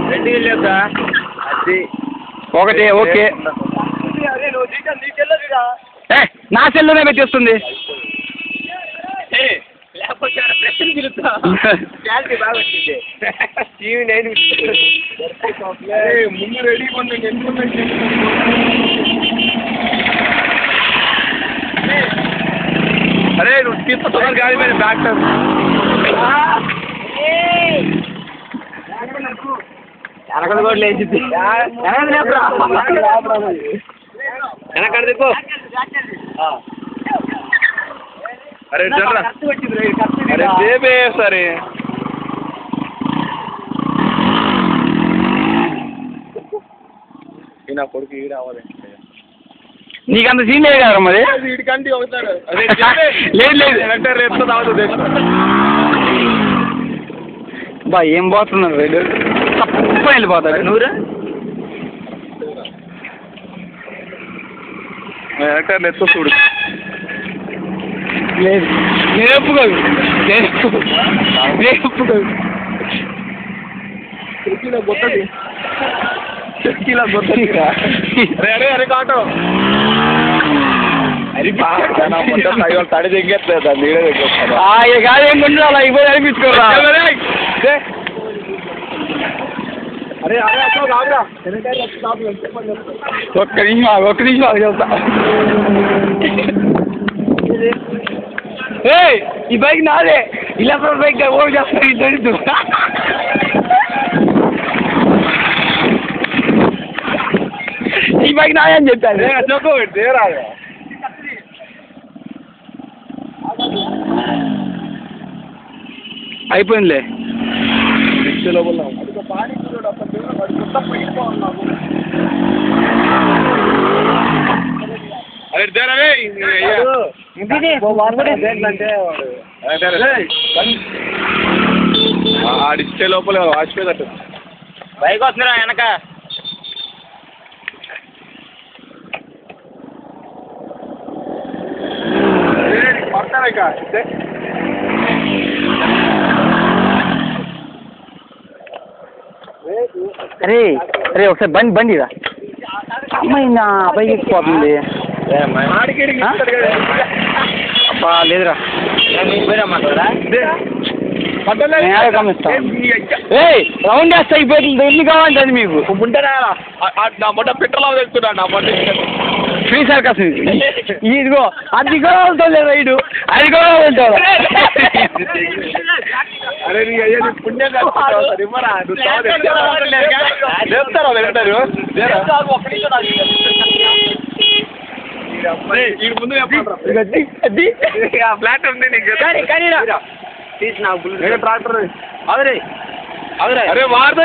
రెండు వెళ్ళా అది ఒకటి ఓకే నా సెల్లోనే పెట్టేస్తుంది లేకపోతే ప్రశ్న పిలుస్తా క్లారిటీ బాగా వచ్చింది టీవీ నేను ముందు రెడీ అరే నువ్వు తీసుకుంటున్నా గాడి మీద డాక్టర్ వెనకడ కూడా లేచింది వెనకడ దిప్పు అరే అరే సేపే సరే నా కొడుకు ఈడ అవ్వాలి నీకు అంత సీన్ లేదు కదా మరి వీడికంటే అవుతాడు లేదు లేదు అంటే రేపు తాగుతుంది బా ఏం పోతున్నాడు రేడు తప్ప వెళ్ళిపోతాడు నూరా ఎలక్టర్ ఎత్తు చూడు లేదు నేర్పుకోదు నేర్పుకోదు గొత్తది చెక్కిలా గొత్తది అరే అరే కాటో తడి దగ్గర నీడే దగ్గర కాదు ఏం కొంచెం అలా ఇవ్వదు అనిపించుకోరా అరే అరే అట్లా కాదురా ఒక్క నిమిషం ఆగు చెప్తా ఈ బైక్ నాదే ఇలా బైక్ ఓ చేస్తాను ఈ బైక్ నాదే అని చెప్పాను అయిపోయిందిలే అరే డిస్ప్లే లోపల వాచిపోయేటట్టు బైక్ వస్తున్నారా వెనక పడతారా ఇక అరే అరే ఒకసారి బండి రా అమ్మాయి నా అబ్బాయికి ఎక్కిపోతుంది అబ్బా లేదురా రౌండ్ వేస్తా అయిపోతుంది ఎన్ని కావాలంటే మీకు ఉంటారా నా మొట్ట పెట్రోల్ తెస్తున్నా నా మొట్ట ఫ్రీ సర్కస్ ఇదిగో అది కూడా వెళ్తుంది రైడు అది కూడా వెళ్తాడు అరే నీ అయ్యా పుణ్యం చెప్తారా వెళ్తారు ముందు ఫ్లాట్ ఉంది నీకు ట్రాక్టర్ అదే అరే వార్త